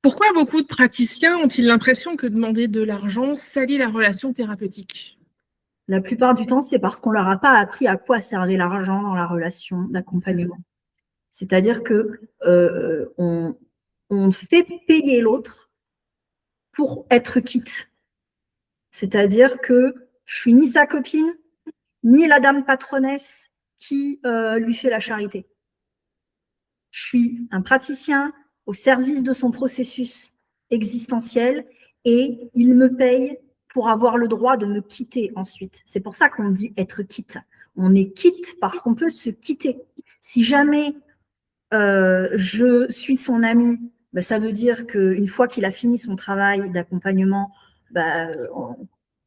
Pourquoi beaucoup de praticiens ont-ils l'impression que demander de l'argent salit la relation thérapeutique? La plupart du temps, c'est parce qu'on leur a pas appris à quoi servait l'argent dans la relation d'accompagnement. C'est-à-dire que on fait payer l'autre pour être quitte. C'est-à-dire que je suis ni sa copine, ni la dame patronnesse qui lui fait la charité. Je suis un praticien au service de son processus existentiel et il me paye pour avoir le droit de me quitter ensuite. C'est pour ça qu'on dit être quitte. On est quitte parce qu'on peut se quitter. Si jamais je suis son ami, ben, ça veut dire qu'une fois qu'il a fini son travail d'accompagnement, ben,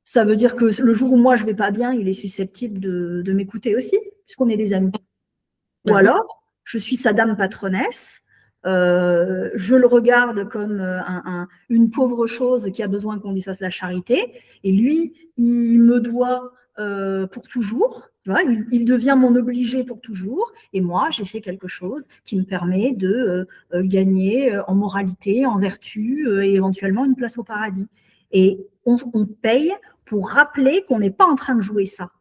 ça veut dire que le jour où moi je vais pas bien, il est susceptible de m'écouter aussi, puisqu'on est des amis. Ou alors, je suis sa dame patronnesse, je le regarde comme une pauvre chose qui a besoin qu'on lui fasse la charité, et lui, il me doit pour toujours, tu vois, il devient mon obligé pour toujours, et moi, j'ai fait quelque chose qui me permet de gagner en moralité, en vertu, et éventuellement une place au paradis. Et on paye pour rappeler qu'on n'est pas en train de jouer ça.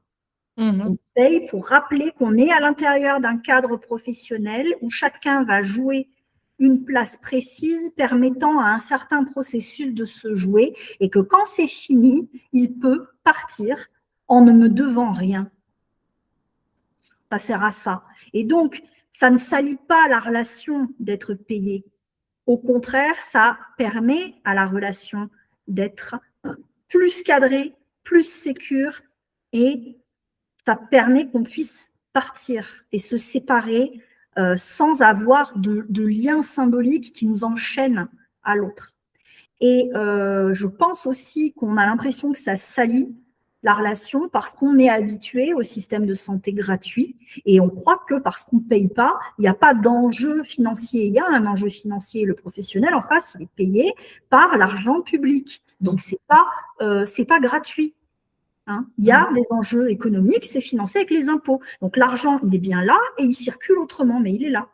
On paye pour rappeler qu'on est à l'intérieur d'un cadre professionnel où chacun va jouer une place précise permettant à un certain processus de se jouer et que quand c'est fini, il peut partir en ne me devant rien. Ça sert à ça. Et donc, ça ne salit pas la relation d'être payé. Au contraire, ça permet à la relation d'être plus cadrée, plus sécure et ça permet qu'on puisse partir et se séparer sans avoir de lien symbolique qui nous enchaîne à l'autre. Et je pense aussi qu'on a l'impression que ça salit la relation parce qu'on est habitué au système de santé gratuit et on croit que parce qu'on ne paye pas, il n'y a pas d'enjeu financier. Il y a un enjeu financier. Le professionnel en face, il est payé par l'argent public. Donc, ce n'est pas gratuit. Hein. Il y a des enjeux économiques, c'est financé avec les impôts. Donc l'argent, il est bien là et il circule autrement, mais il est là.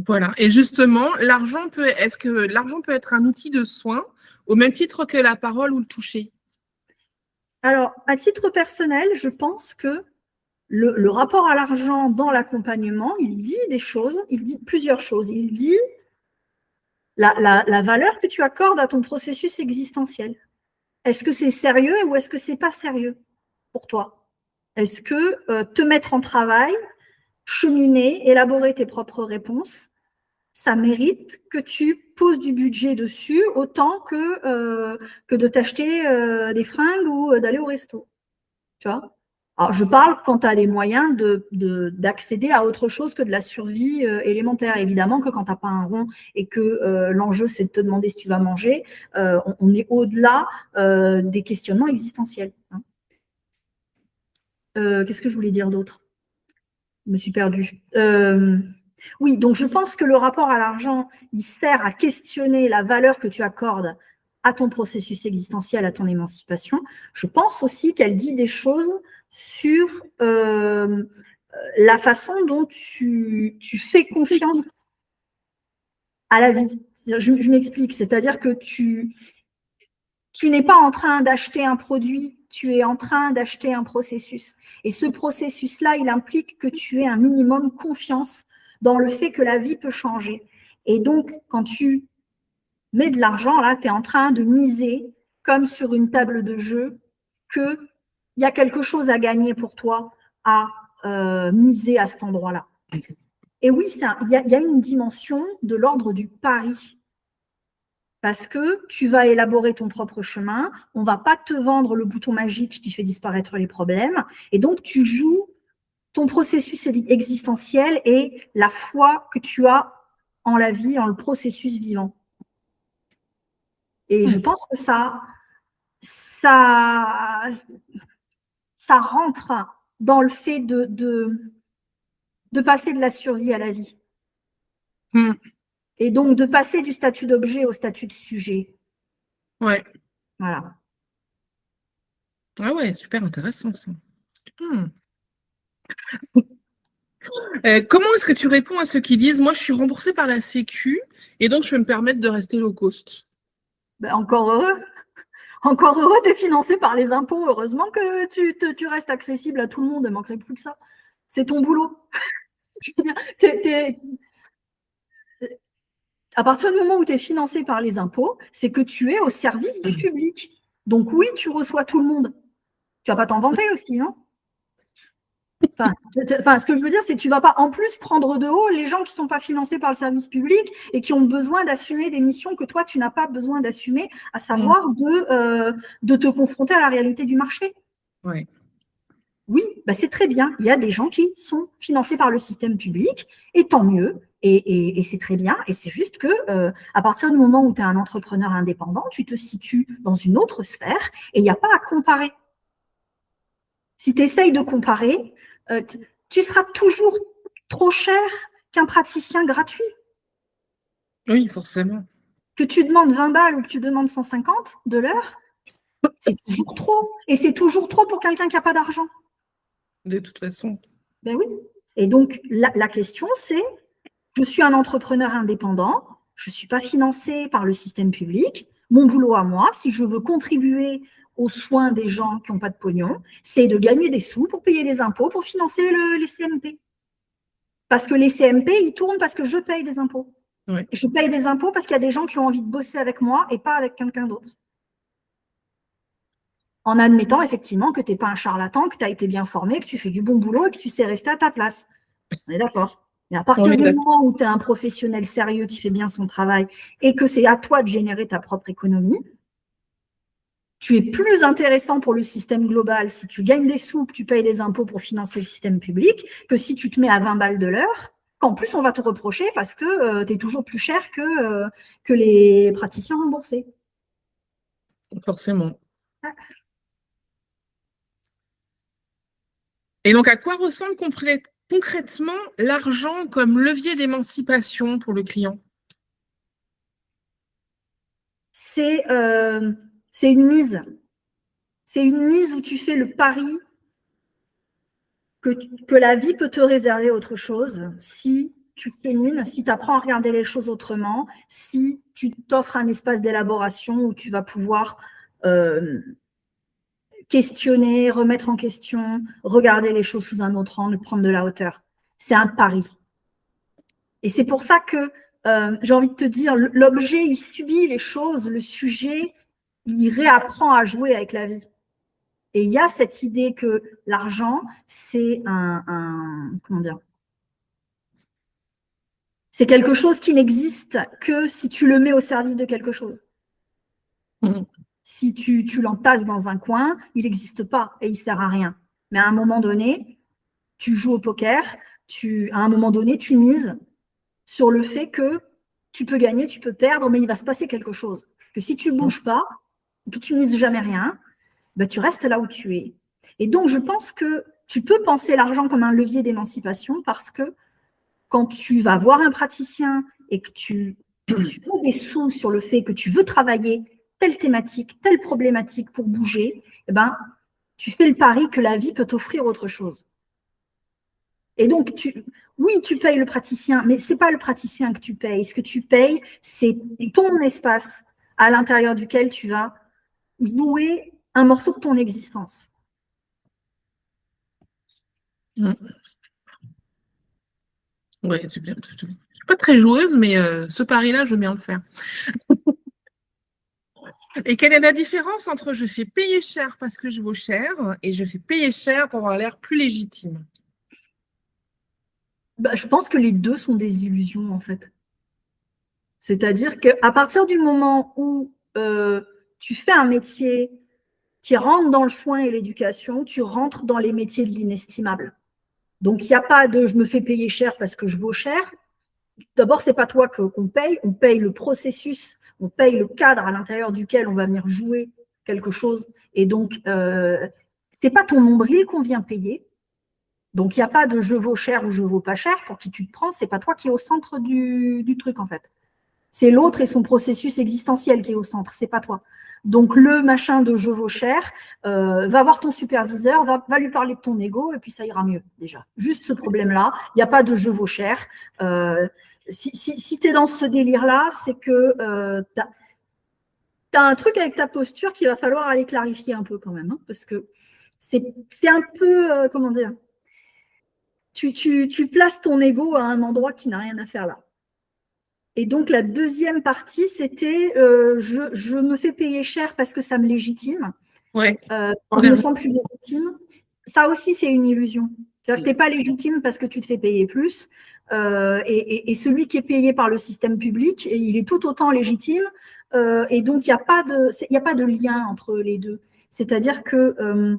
Voilà. Et justement, est-ce que l'argent peut être un outil de soin au même titre que la parole ou le toucher? Alors, à titre personnel, je pense que le rapport à l'argent dans l'accompagnement, il dit des choses, il dit plusieurs choses. Il dit la valeur que tu accordes à ton processus existentiel. Est-ce que c'est sérieux ou est-ce que c'est pas sérieux pour toi? Est-ce que te mettre en travail, cheminer, élaborer tes propres réponses, ça mérite que tu poses du budget dessus autant que de t'acheter des fringues ou d'aller au resto. Tu vois? Alors, je parle quand tu as les moyens d'accéder à autre chose que de la survie élémentaire. Évidemment que quand tu n'as pas un rond et que l'enjeu, c'est de te demander si tu vas manger, on est au-delà des questionnements existentiels. Hein. Qu'est-ce que je voulais dire d'autre? Je me suis perdue. Oui, donc je pense que le rapport à l'argent, il sert à questionner la valeur que tu accordes à ton processus existentiel, à ton émancipation. Je pense aussi qu'elle dit des choses sur la façon dont tu fais confiance à la vie. Je m'explique, c'est-à-dire que tu n'es pas en train d'acheter un produit, tu es en train d'acheter un processus. Et ce processus-là, il implique que tu aies un minimum confiance dans le fait que la vie peut changer. Et donc, quand tu mets de l'argent, là, tu es en train de miser, comme sur une table de jeu, qu'il y a quelque chose à gagner pour toi à miser à cet endroit-là. Et oui, il y a une dimension de l'ordre du pari. Parce que tu vas élaborer ton propre chemin, on ne va pas te vendre le bouton magique qui fait disparaître les problèmes, et donc tu joues ton processus existentiel et la foi que tu as en la vie, en le processus vivant. Et je pense que ça rentre dans le fait de passer de la survie à la vie. Et donc de passer du statut d'objet au statut de sujet. Ouais. Voilà. Ah ouais, super intéressant ça. Comment est-ce que tu réponds à ceux qui disent « Moi, je suis remboursée par la Sécu Et donc, je peux me permettre de rester low cost. Ben, encore heureux. Encore heureux, tu es financé par les impôts. Heureusement que tu restes accessible à tout le monde. Il ne manquerait plus que ça. C'est ton boulot. Je veux dire, à partir du moment où tu es financé par les impôts, c'est que tu es au service du public. Donc oui, tu reçois tout le monde. Tu vas pas t'en vanter aussi, non? Enfin, ce que je veux dire, c'est que tu ne vas pas en plus prendre de haut les gens qui ne sont pas financés par le service public et qui ont besoin d'assumer des missions que toi, tu n'as pas besoin d'assumer, à savoir de te confronter à la réalité du marché. Ouais. Oui, bah c'est très bien. Il y a des gens qui sont financés par le système public, et tant mieux, et c'est très bien. Et c'est juste que à partir du moment où tu es un entrepreneur indépendant, tu te situes dans une autre sphère et il n'y a pas à comparer. Si tu essayes de comparer, tu seras toujours trop cher qu'un praticien gratuit. Oui, forcément. Que tu demandes 20 balles ou que tu demandes 150 de l'heure, c'est toujours trop. Et c'est toujours trop pour quelqu'un qui n'a pas d'argent. De toute façon. Ben oui. Et donc, la question, c'est, je suis un entrepreneur indépendant, je ne suis pas financé par le système public. Mon boulot à moi, si je veux contribuer aux soins des gens qui n'ont pas de pognon, c'est de gagner des sous pour payer des impôts, pour financer les CMP. Parce que les CMP, ils tournent parce que je paye des impôts. Ouais. Et je paye des impôts parce qu'il y a des gens qui ont envie de bosser avec moi et pas avec quelqu'un d'autre. En admettant effectivement que tu n'es pas un charlatan, que tu as été bien formé, que tu fais du bon boulot et que tu sais rester à ta place. On est d'accord. Mais à partir du moment où tu es un professionnel sérieux qui fait bien son travail et que c'est à toi de générer ta propre économie, tu es plus intéressant pour le système global si tu gagnes des sous, que tu payes des impôts pour financer le système public, que si tu te mets à 20 balles de l'heure, qu'en plus on va te reprocher parce que tu es toujours plus cher que les praticiens remboursés. Forcément. Et donc, à quoi ressemble concrètement l'argent comme levier d'émancipation pour le client? C'est une mise. C'est une mise où tu fais le pari que la vie peut te réserver autre chose si tu fémines, si tu apprends à regarder les choses autrement, si tu t'offres un espace d'élaboration où tu vas pouvoir questionner, remettre en question, regarder les choses sous un autre angle, prendre de la hauteur. C'est un pari. Et c'est pour ça que j'ai envie de te dire, l'objet, il subit les choses, le sujet, il réapprend à jouer avec la vie. Et il y a cette idée que l'argent, c'est comment dire, c'est quelque chose qui n'existe que si tu le mets au service de quelque chose. Mmh. Si tu l'entasses dans un coin, il n'existe pas et il ne sert à rien. Mais à un moment donné, tu joues au poker, à un moment donné, tu mises sur le fait que tu peux gagner, tu peux perdre, mais il va se passer quelque chose. Que si tu ne bouges pas, que tu ne mises jamais rien, ben, tu restes là où tu es. Et donc, je pense que tu peux penser l'argent comme un levier d'émancipation parce que quand tu vas voir un praticien et que tu mets des sous sur le fait que tu veux travailler telle thématique, telle problématique pour bouger, eh ben, tu fais le pari que la vie peut t'offrir autre chose. Et donc, oui, tu payes le praticien, mais ce n'est pas le praticien que tu payes. Ce que tu payes, c'est ton espace à l'intérieur duquel tu vas jouer un morceau de ton existence. Mmh. Oui, c'est bien. Je ne suis pas très joueuse, mais ce pari-là, je veux bien le faire. Et quelle est la différence entre je fais payer cher parce que je vaux cher et je fais payer cher pour avoir l'air plus légitime? Bah, je pense que les deux sont des illusions, en fait. C'est-à-dire qu'à partir du moment où tu fais un métier qui rentre dans le soin et l'éducation, tu rentres dans les métiers de l'inestimable. Donc, il n'y a pas de « je me fais payer cher parce que je vaux cher ». D'abord, ce n'est pas toi qu'on paye, on paye le processus, on paye le cadre à l'intérieur duquel on va venir jouer quelque chose. Et donc, ce n'est pas ton nombril qu'on vient payer. Donc, il n'y a pas de « je vaux cher » ou « je vaux pas cher » pour qui tu te prends. Ce n'est pas toi qui es au centre du truc, en fait. C'est l'autre et son processus existentiel qui est au centre, c'est pas toi. Donc, le machin de « je vaux cher », va voir ton superviseur, va lui parler de ton ego et puis ça ira mieux déjà. Juste ce problème-là, il n'y a pas de « je vaux cher ». si tu es dans ce délire-là, c'est que tu as un truc avec ta posture qu'il va falloir aller clarifier un peu quand même, hein, parce que c'est un peu, comment dire, tu places ton ego à un endroit qui n'a rien à faire là. Et donc, la deuxième partie, c'était je me fais payer cher parce que ça me légitime. Ouais. Je me sens plus légitime. Ça aussi, c'est une illusion. Tu n'es pas légitime parce que tu te fais payer plus. Et celui qui est payé par le système public, il est tout autant légitime. Et donc, il n'y a pas de lien entre les deux. C'est-à-dire que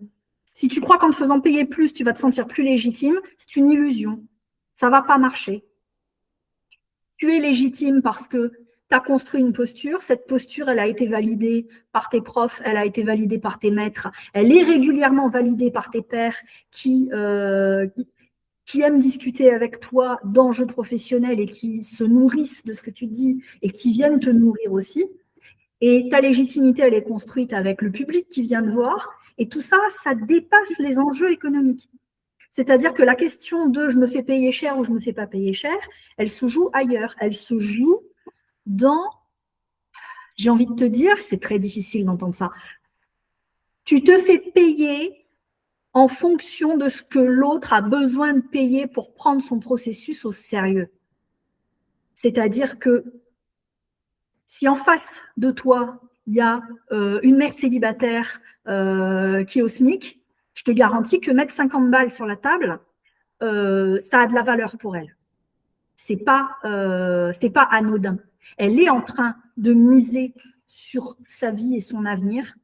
si tu crois qu'en te faisant payer plus, tu vas te sentir plus légitime, c'est une illusion. Ça ne va pas marcher. Tu es légitime parce que tu as construit une posture. Cette posture, elle a été validée par tes profs, elle a été validée par tes maîtres, elle est régulièrement validée par tes pairs qui aiment discuter avec toi d'enjeux professionnels et qui se nourrissent de ce que tu dis et qui viennent te nourrir aussi. Et ta légitimité, elle est construite avec le public qui vient te voir. Et tout ça, ça dépasse les enjeux économiques. C'est-à-dire que la question de je me fais payer cher ou je ne me fais pas payer cher, elle se joue ailleurs. Elle se joue dans, j'ai envie de te dire, c'est très difficile d'entendre ça, tu te fais payer en fonction de ce que l'autre a besoin de payer pour prendre son processus au sérieux. C'est-à-dire que si en face de toi, il y a une mère célibataire qui est au SMIC, je te garantis que mettre 50 balles sur la table, ça a de la valeur pour elle. C'est pas anodin. Elle est en train de miser sur sa vie et son avenir.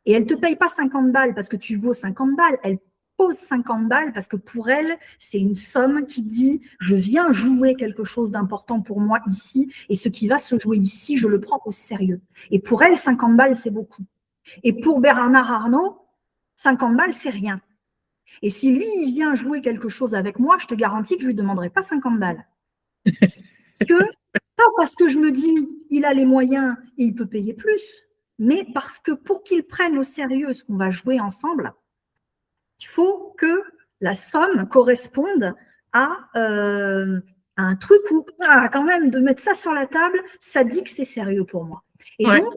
Et elle ne te paye pas 50 balles parce que tu vaux 50 balles. Elle pose 50 balles parce que pour elle, c'est une somme qui dit « je viens jouer quelque chose d'important pour moi ici et ce qui va se jouer ici, je le prends au sérieux. » Et pour elle, 50 balles, c'est beaucoup. Et pour Bernard Arnault, 50 balles, c'est rien. Et si lui, il vient jouer quelque chose avec moi, je te garantis que je ne lui demanderai pas 50 balles. Pas parce que je me dis il a les moyens et il peut payer plus, mais parce que pour qu'il prenne au sérieux ce qu'on va jouer ensemble, il faut que la somme corresponde à un truc où, quand même, de mettre ça sur la table, ça dit que c'est sérieux pour moi. Et donc,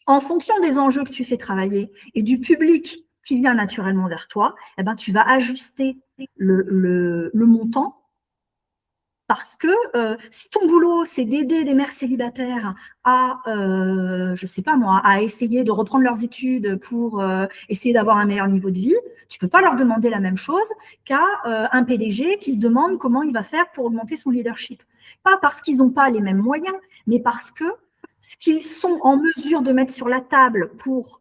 en fonction des enjeux que tu fais travailler et du public qui vient naturellement vers toi, eh ben, tu vas ajuster le montant. Parce que si ton boulot, c'est d'aider des mères célibataires à, je sais pas moi, à essayer de reprendre leurs études pour essayer d'avoir un meilleur niveau de vie, tu peux pas leur demander la même chose qu'à un PDG qui se demande comment il va faire pour augmenter son leadership. Pas parce qu'ils n'ont pas les mêmes moyens, mais parce que ce qu'ils sont en mesure de mettre sur la table pour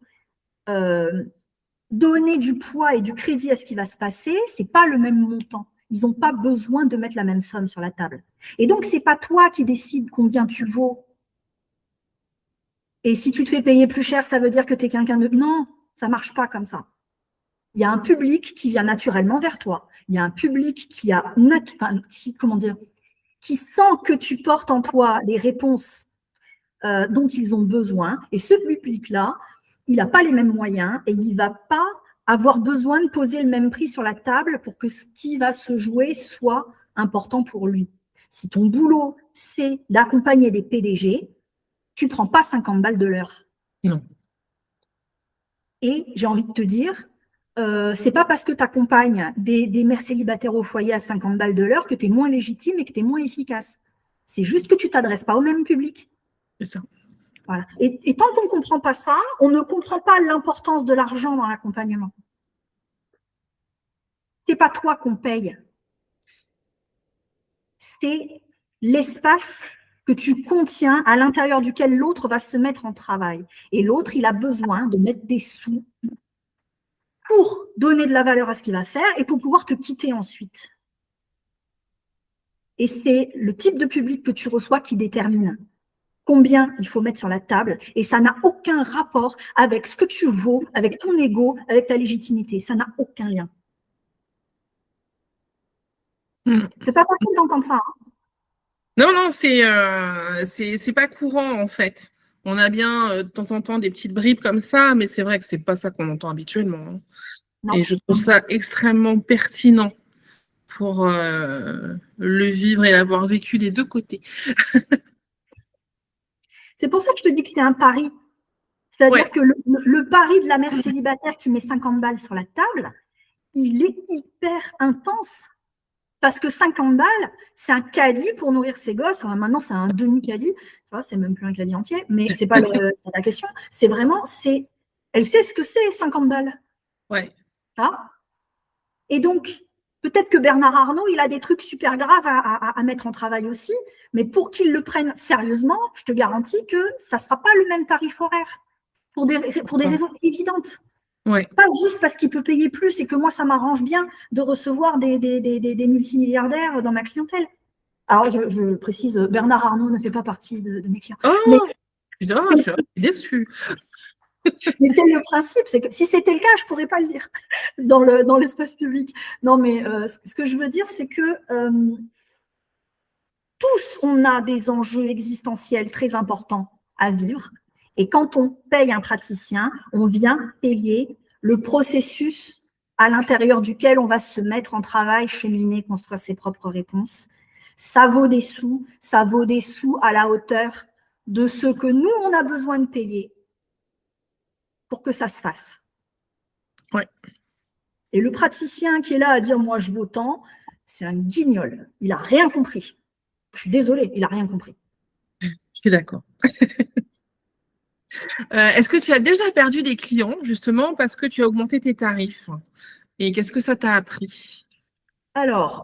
donner du poids et du crédit à ce qui va se passer, c'est pas le même montant. Ils n'ont pas besoin de mettre la même somme sur la table. Et donc, ce n'est pas toi qui décides combien tu vaux. Et si tu te fais payer plus cher, ça veut dire que tu es quelqu'un de... Non, ça ne marche pas comme ça. Il y a un public qui vient naturellement vers toi. Il y a un public qui a... qui sent que tu portes en toi les réponses dont ils ont besoin. Et ce public-là, il n'a pas les mêmes moyens et il ne va pas avoir besoin de poser le même prix sur la table pour que ce qui va se jouer soit important pour lui. Si ton boulot, c'est d'accompagner des PDG, tu ne prends pas 50 balles de l'heure. Non. Et j'ai envie de te dire, c'est pas parce que tu accompagnes des mères célibataires au foyer à 50 balles de l'heure que tu es moins légitime et que tu es moins efficace. C'est juste que tu ne t'adresses pas au même public. C'est ça. Voilà. Et tant qu'on ne comprend pas ça, on ne comprend pas l'importance de l'argent dans l'accompagnement. Ce n'est pas toi qu'on paye. C'est l'espace que tu contiens à l'intérieur duquel l'autre va se mettre en travail. Et l'autre, il a besoin de mettre des sous pour donner de la valeur à ce qu'il va faire et pour pouvoir te quitter ensuite. Et c'est le type de public que tu reçois qui détermine combien il faut mettre sur la table, et ça n'a aucun rapport avec ce que tu vaux, avec ton ego, avec ta légitimité. Ça n'a aucun lien. C'est pas facile d'entendre ça. Hein. Non, c'est pas courant en fait. On a bien de temps en temps des petites bribes comme ça, mais c'est vrai que c'est pas ça qu'on entend habituellement. Hein. Et je trouve ça extrêmement pertinent pour le vivre et l'avoir vécu des deux côtés. C'est pour ça que je te dis que c'est un pari. C'est-à-dire Ouais. que le pari de la mère célibataire qui met 50 balles sur la table, il est hyper intense. Parce que 50 balles, c'est un caddie pour nourrir ses gosses. Alors maintenant, c'est un demi-caddie. C'est même plus un caddie entier, mais c'est pas la question. C'est vraiment, elle sait ce que c'est 50 balles. Ouais. Hein. Et donc, peut-être que Bernard Arnault, il a des trucs super graves à mettre en travail aussi, mais pour qu'il le prenne sérieusement, je te garantis que ça ne sera pas le même tarif horaire, pour des raisons évidentes. Ouais. Pas juste parce qu'il peut payer plus et que moi, ça m'arrange bien de recevoir des multimilliardaires dans ma clientèle. Alors, je précise, Bernard Arnault ne fait pas partie de mes clients. Oh, putain, je suis déçue. Mais c'est le principe, c'est que si c'était le cas, je ne pourrais pas le dire dans l'espace public. Non, mais ce que je veux dire, c'est que tous, on a des enjeux existentiels très importants à vivre. Et quand on paye un praticien, on vient payer le processus à l'intérieur duquel on va se mettre en travail, cheminer, construire ses propres réponses. Ça vaut des sous à la hauteur de ce que nous, on a besoin de payer pour que ça se fasse. Ouais. Et le praticien qui est là à dire « moi, je vaux tant », c'est un guignol. Il n'a rien compris. Je suis désolée, il n'a rien compris. Je suis d'accord. Est-ce que tu as déjà perdu des clients, justement, parce que tu as augmenté tes tarifs? Et qu'est-ce que ça t'a appris? Alors,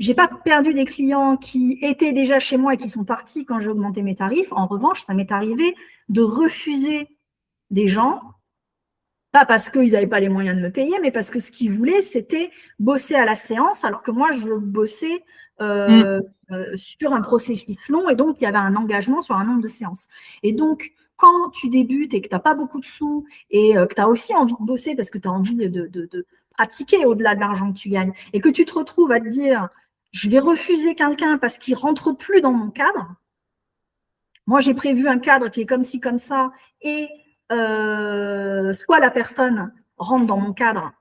j'ai pas perdu des clients qui étaient déjà chez moi et qui sont partis quand j'ai augmenté mes tarifs. En revanche, ça m'est arrivé de refuser des gens, pas parce qu'ils n'avaient pas les moyens de me payer, mais parce que ce qu'ils voulaient, c'était bosser à la séance, alors que moi, je bossais sur un processus long, et donc il y avait un engagement sur un nombre de séances. Et donc, quand tu débutes et que tu n'as pas beaucoup de sous et que tu as aussi envie de bosser parce que tu as envie de pratiquer au-delà de l'argent que tu gagnes, et que tu te retrouves à te dire, je vais refuser quelqu'un parce qu'il ne rentre plus dans mon cadre. Moi, j'ai prévu un cadre qui est comme ci, comme ça, et soit la personne rentre dans mon cadre,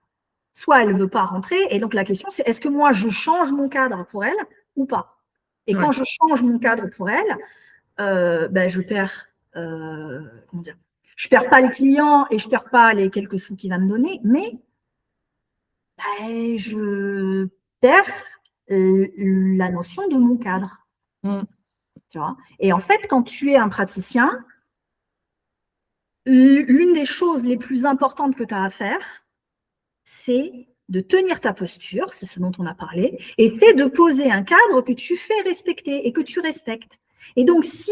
soit elle ne veut pas rentrer. Et donc, la question, c'est est-ce que moi, je change mon cadre pour elle ou pas? Et quand je change mon cadre pour elle, je perds, comment dire, je perds pas les clients et je perds pas les quelques sous qu'il va me donner, mais je perds la notion de mon cadre. Tu vois. Et en fait, quand tu es un praticien, l'une des choses les plus importantes que tu as à faire, c'est de tenir ta posture, c'est ce dont on a parlé, et c'est de poser un cadre que tu fais respecter et que tu respectes. Et donc, si,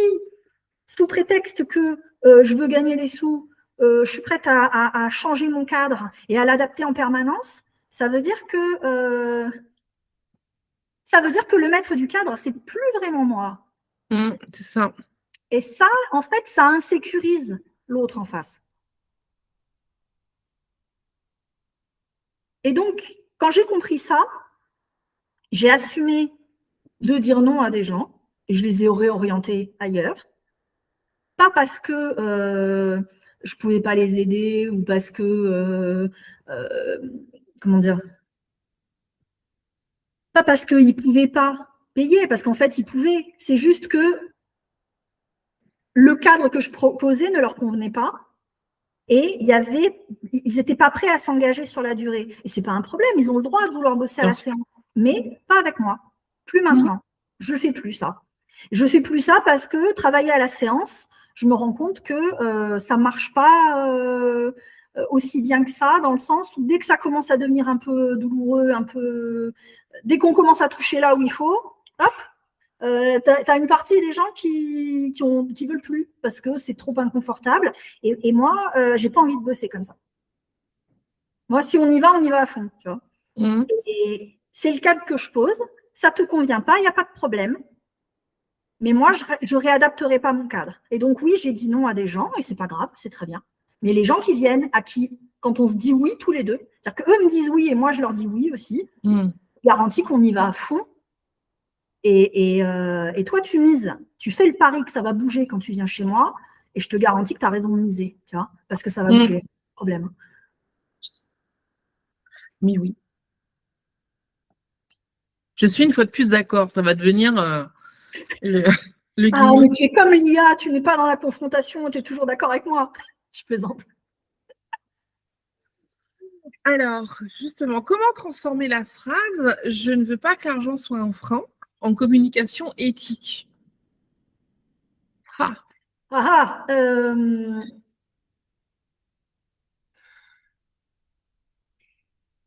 sous prétexte que je veux gagner des sous, je suis prête à changer mon cadre et à l'adapter en permanence, ça veut dire que le maître du cadre, c'est plus vraiment moi. C'est ça. Et ça, en fait, ça insécurise l'autre en face. Et donc, quand j'ai compris ça, j'ai assumé de dire non à des gens et je les ai réorientés ailleurs. Pas parce que je ne pouvais pas les aider ou parce que, comment dire, pas parce qu'ils ne pouvaient pas payer, parce qu'en fait, ils pouvaient. C'est juste que le cadre que je proposais ne leur convenait pas. Et ils n'étaient pas prêts à s'engager sur la durée. Et ce n'est pas un problème, ils ont le droit de vouloir bosser à la séance. Mais pas avec moi. Plus maintenant. Je ne fais plus ça. Je ne fais plus ça parce que travailler à la séance, je me rends compte que ça ne marche pas aussi bien que ça, dans le sens où dès que ça commence à devenir un peu douloureux, dès qu'on commence à toucher là où il faut, hop, tu as une partie des gens qui veulent plus parce que c'est trop inconfortable. Et moi, j'ai pas envie de bosser comme ça. Moi, si on y va à fond. Tu vois. Et c'est le cadre que je pose. Ça te convient pas, il n'y a pas de problème. Mais moi, je réadapterai pas mon cadre. Et donc, oui, j'ai dit non à des gens et c'est pas grave, c'est très bien. Mais les gens qui viennent, quand on se dit oui tous les deux, c'est-à-dire qu'eux me disent oui et moi, je leur dis oui aussi, garantis qu'on y va à fond. Et toi, tu mises, tu fais le pari que ça va bouger quand tu viens chez moi, et je te garantis que tu as raison de miser, tu vois, parce que ça va bouger, problème. Mais oui. Je suis une fois de plus d'accord. Ça va devenir le, le Ah, gimmick. mais tu es comme l'IA, tu n'es pas dans la confrontation, tu es toujours d'accord avec moi. Je plaisante. Alors, justement, comment transformer la phrase « Je ne veux pas que l'argent soit un frein » en communication éthique? Ah, Ah, ah,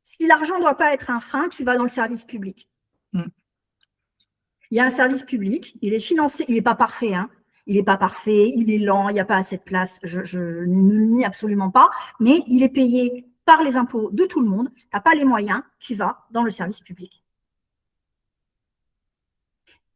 si l'argent ne doit pas être un frein, tu vas dans le service public. mm, Il y a un service public, il est financé, il n'est pas parfait, hein. Il n'est pas parfait, il est lent, il n'y a pas assez de place, je ne le nie absolument pas, mais il est payé par les impôts de tout le monde. Tu n'as pas les moyens, tu vas dans le service public.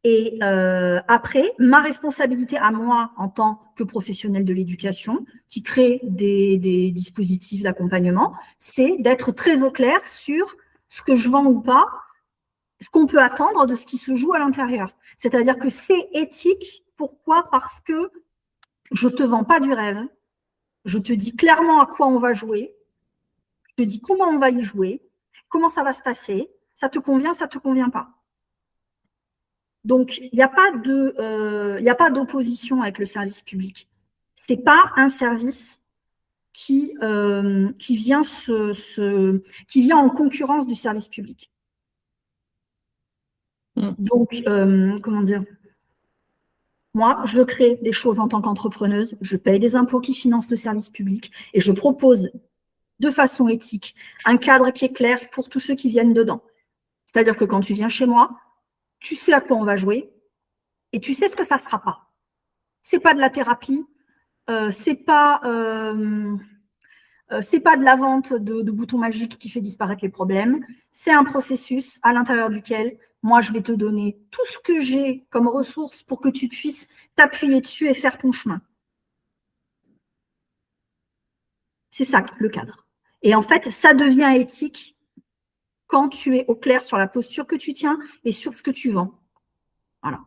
Et après, ma responsabilité à moi en tant que professionnelle de l'éducation qui crée des dispositifs d'accompagnement, c'est d'être très au clair sur ce que je vends ou pas, ce qu'on peut attendre de ce qui se joue à l'intérieur. C'est-à-dire que c'est éthique. Pourquoi? Parce que je ne te vends pas du rêve. Je te dis clairement à quoi on va jouer. Je te dis comment on va y jouer, comment ça va se passer. Ça te convient, ça ne te convient pas. Donc, il n'y a pas d'opposition avec le service public. Ce n'est pas un service qui vient en concurrence du service public. Donc, comment dire? Moi, je crée des choses en tant qu'entrepreneuse, je paye des impôts qui financent le service public et je propose de façon éthique un cadre qui est clair pour tous ceux qui viennent dedans. C'est-à-dire que quand tu viens chez moi, tu sais à quoi on va jouer et tu sais ce que ça ne sera pas. Ce n'est pas de la thérapie, c'est pas de la vente de boutons magiques qui fait disparaître les problèmes. C'est un processus à l'intérieur duquel moi je vais te donner tout ce que j'ai comme ressources pour que tu puisses t'appuyer dessus et faire ton chemin. C'est ça le cadre. Et en fait, ça devient éthique quand tu es au clair sur la posture que tu tiens et sur ce que tu vends. Voilà.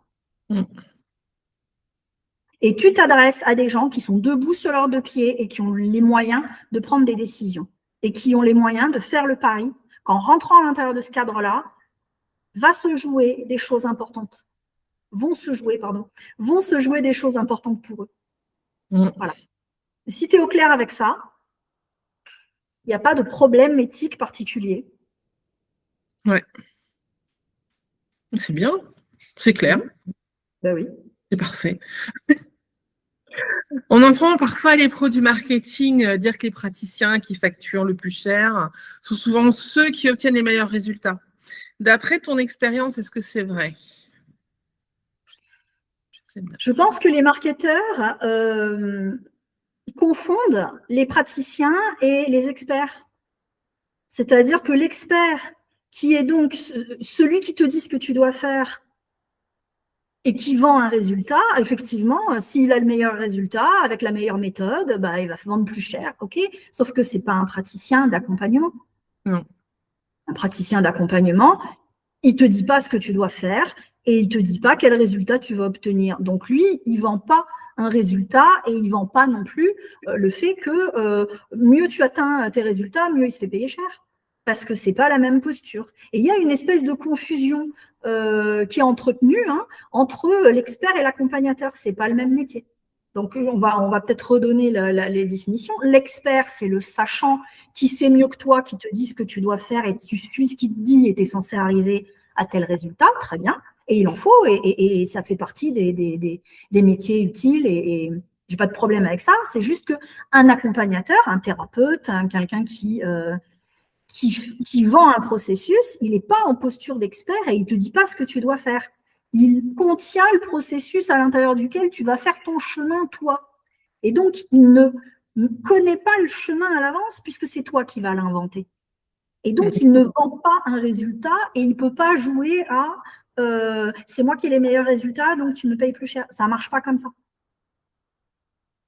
Et tu t'adresses à des gens qui sont debout sur leurs deux pieds et qui ont les moyens de prendre des décisions et qui ont les moyens de faire le pari qu'en rentrant à l'intérieur de ce cadre-là, vont se jouer des choses importantes pour eux. Voilà. Si tu es au clair avec ça, il n'y a pas de problème éthique particulier. Ouais. C'est bien, c'est clair. Ben oui. C'est parfait. On entend parfois les pros du marketing dire que les praticiens qui facturent le plus cher sont souvent ceux qui obtiennent les meilleurs résultats. D'après ton expérience, est-ce que c'est vrai? Je pense que les marketeurs confondent les praticiens et les experts. C'est-à-dire que l'expert, qui est donc celui qui te dit ce que tu dois faire et qui vend un résultat, effectivement, s'il a le meilleur résultat avec la meilleure méthode, bah, il va vendre plus cher, ok. Sauf que ce n'est pas un praticien d'accompagnement. Non. Un praticien d'accompagnement, il ne te dit pas ce que tu dois faire et il ne te dit pas quel résultat tu vas obtenir. Donc lui, il ne vend pas un résultat et il ne vend pas non plus le fait que mieux tu atteins tes résultats, mieux il se fait payer cher. Parce que ce n'est pas la même posture. Et il y a une espèce de confusion qui est entretenue entre l'expert et l'accompagnateur. Ce n'est pas le même métier. Donc, on va peut-être redonner les définitions. L'expert, c'est le sachant qui sait mieux que toi, qui te dit ce que tu dois faire et tu suis ce qu'il te dit et tu es censé arriver à tel résultat, très bien. Et il en faut et ça fait partie des métiers utiles et j'ai pas de problème avec ça. C'est juste qu'un accompagnateur, un thérapeute, quelqu'un qui vend un processus, il n'est pas en posture d'expert et il ne te dit pas ce que tu dois faire. Il contient le processus à l'intérieur duquel tu vas faire ton chemin, toi. Et donc, il ne connaît pas le chemin à l'avance puisque c'est toi qui vas l'inventer. Et donc, il ne vend pas un résultat et il ne peut pas jouer à c'est moi qui ai les meilleurs résultats, donc tu me payes plus cher. Ça ne marche pas comme ça.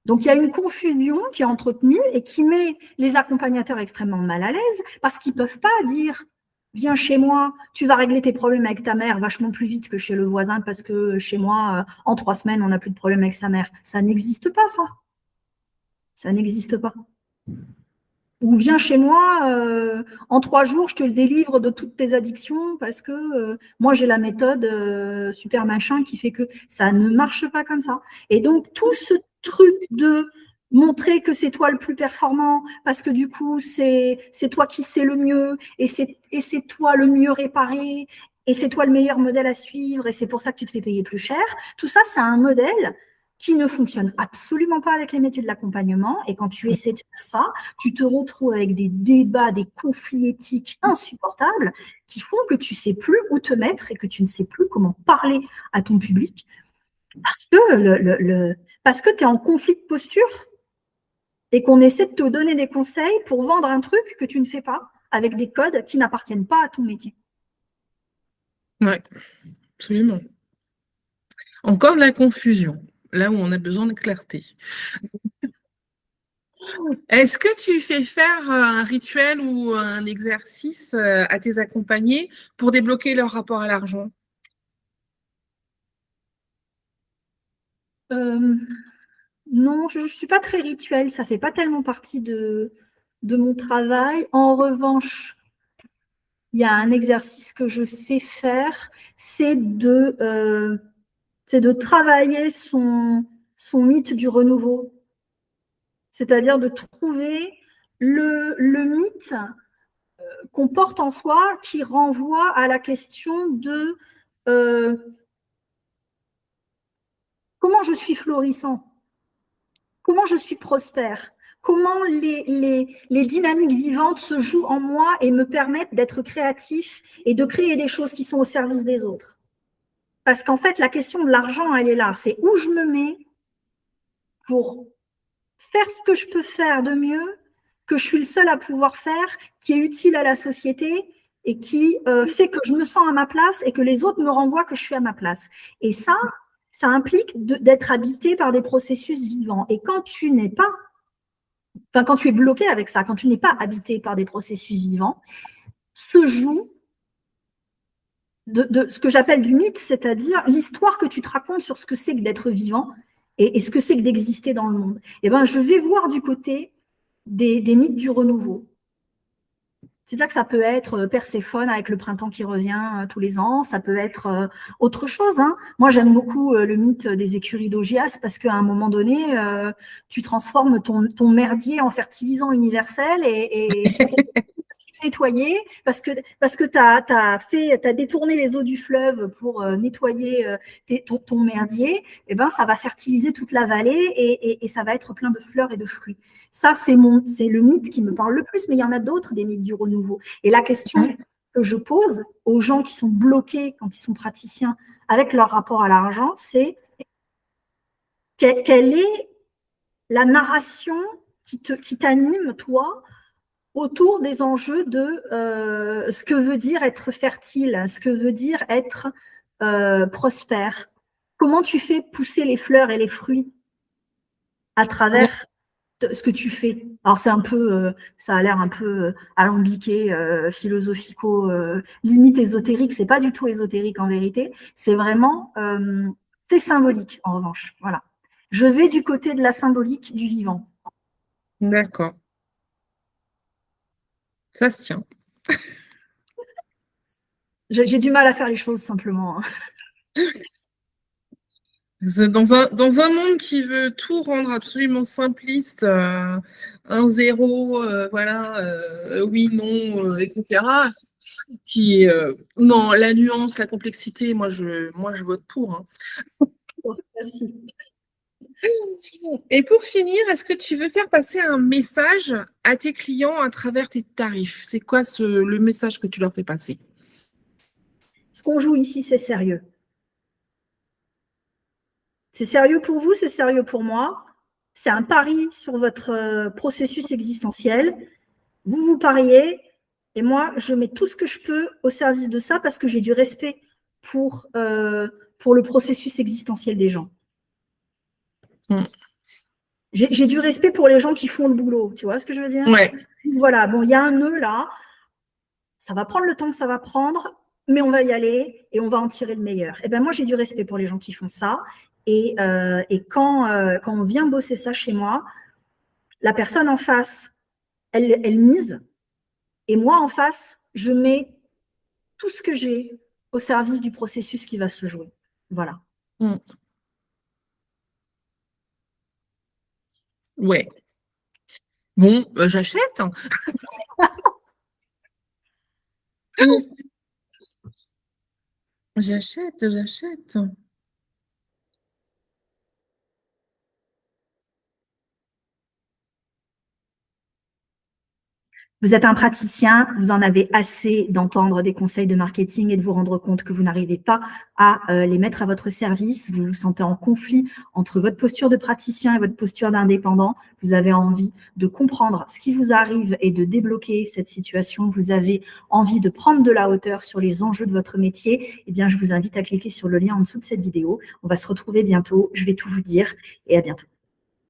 Donc, il y a une confusion qui est entretenue et qui met les accompagnateurs extrêmement mal à l'aise parce qu'ils ne peuvent pas dire « Viens chez moi, tu vas régler tes problèmes avec ta mère vachement plus vite que chez le voisin parce que chez moi, en 3 semaines, on n'a plus de problème avec sa mère. » Ça n'existe pas, ça. Ça n'existe pas. Ou viens chez moi, en 3 jours, je te le délivre de toutes tes addictions parce que moi, j'ai la méthode super machin qui fait que ça ne marche pas comme ça. Et donc, tout ce truc de montrer que c'est toi le plus performant parce que du coup, c'est toi qui sais le mieux et c'est toi le mieux réparé et c'est toi le meilleur modèle à suivre et c'est pour ça que tu te fais payer plus cher. Tout ça, c'est un modèle qui ne fonctionne absolument pas avec les métiers de l'accompagnement. Et quand tu essaies de faire ça, tu te retrouves avec des débats, des conflits éthiques insupportables qui font que tu ne sais plus où te mettre et que tu ne sais plus comment parler à ton public parce que tu es en conflit de posture et qu'on essaie de te donner des conseils pour vendre un truc que tu ne fais pas avec des codes qui n'appartiennent pas à ton métier. Oui, absolument. Encore de la confusion, là où on a besoin de clarté. Est-ce que tu fais faire un rituel ou un exercice à tes accompagnés pour débloquer leur rapport à l'argent? Non, je ne suis pas très rituel, ça ne fait pas tellement partie de mon travail. En revanche, il y a un exercice que je fais faire, c'est de travailler son mythe du renouveau. C'est-à-dire de trouver le mythe qu'on porte en soi qui renvoie à la question de comment je suis florissant, comment je suis prospère, comment les dynamiques vivantes se jouent en moi et me permettent d'être créatif et de créer des choses qui sont au service des autres. Parce qu'en fait, la question de l'argent, elle est là. C'est où je me mets pour faire ce que je peux faire de mieux, que je suis le seul à pouvoir faire, qui est utile à la société et qui fait que je me sens à ma place et que les autres me renvoient que je suis à ma place. Et ça implique d'être habité par des processus vivants. Et quand tu n'es pas, enfin quand tu es bloqué avec ça, quand tu n'es pas habité par des processus vivants, se joue de ce que j'appelle du mythe, c'est-à-dire l'histoire que tu te racontes sur ce que c'est que d'être vivant et ce que c'est que d'exister dans le monde. Eh ben, je vais voir du côté des mythes du renouveau. C'est-à-dire que ça peut être Perséphone avec le printemps qui revient tous les ans, ça peut être autre chose. Hein. Moi, j'aime beaucoup le mythe des écuries d'Augias parce qu'à un moment donné, tu transformes ton merdier en fertilisant universel et nettoyer parce que tu as détourné les eaux du fleuve pour nettoyer ton merdier, et ben, ça va fertiliser toute la vallée et ça va être plein de fleurs et de fruits. Ça, c'est le mythe qui me parle le plus, mais il y en a d'autres, des mythes du renouveau. Et la question que je pose aux gens qui sont bloqués quand ils sont praticiens avec leur rapport à l'argent, c'est quelle est la narration qui t'anime, toi, autour des enjeux de ce que veut dire être fertile, ce que veut dire être prospère. Comment tu fais pousser les fleurs et les fruits à travers ce que tu fais. Alors c'est un peu, ça a l'air un peu alambiqué, philosophico, limite ésotérique. C'est pas du tout ésotérique en vérité. C'est vraiment, c'est symbolique en revanche. Voilà. Je vais du côté de la symbolique du vivant. D'accord. Ça se tient. J'ai du mal à faire les choses simplement. Dans un monde qui veut tout rendre absolument simpliste, un zéro, voilà, oui, non, etc. Qui est, non, la nuance, la complexité, moi je vote pour. Hein. Merci. Et pour finir, est-ce que tu veux faire passer un message à tes clients à travers tes tarifs? C'est quoi le message que tu leur fais passer? Ce qu'on joue ici, c'est sérieux. C'est sérieux pour vous, c'est sérieux pour moi. C'est un pari sur votre processus existentiel. Vous pariez, et moi, je mets tout ce que je peux au service de ça parce que j'ai du respect pour le processus existentiel des gens. J'ai du respect pour les gens qui font le boulot, tu vois ce que je veux dire? Ouais. Voilà, bon, il y a un nœud là, ça va prendre le temps que ça va prendre, mais on va y aller et on va en tirer le meilleur. Et ben moi, j'ai du respect pour les gens qui font ça. Et quand on vient bosser ça chez moi, la personne en face, elle mise. Et moi, en face, je mets tout ce que j'ai au service du processus qui va se jouer. Voilà. Ouais. Bon, j'achète. J'achète. Vous êtes un praticien, vous en avez assez d'entendre des conseils de marketing et de vous rendre compte que vous n'arrivez pas à les mettre à votre service. Vous vous sentez en conflit entre votre posture de praticien et votre posture d'indépendant. Vous avez envie de comprendre ce qui vous arrive et de débloquer cette situation. Vous avez envie de prendre de la hauteur sur les enjeux de votre métier. Eh bien, je vous invite à cliquer sur le lien en dessous de cette vidéo. On va se retrouver bientôt. Je vais tout vous dire et à bientôt.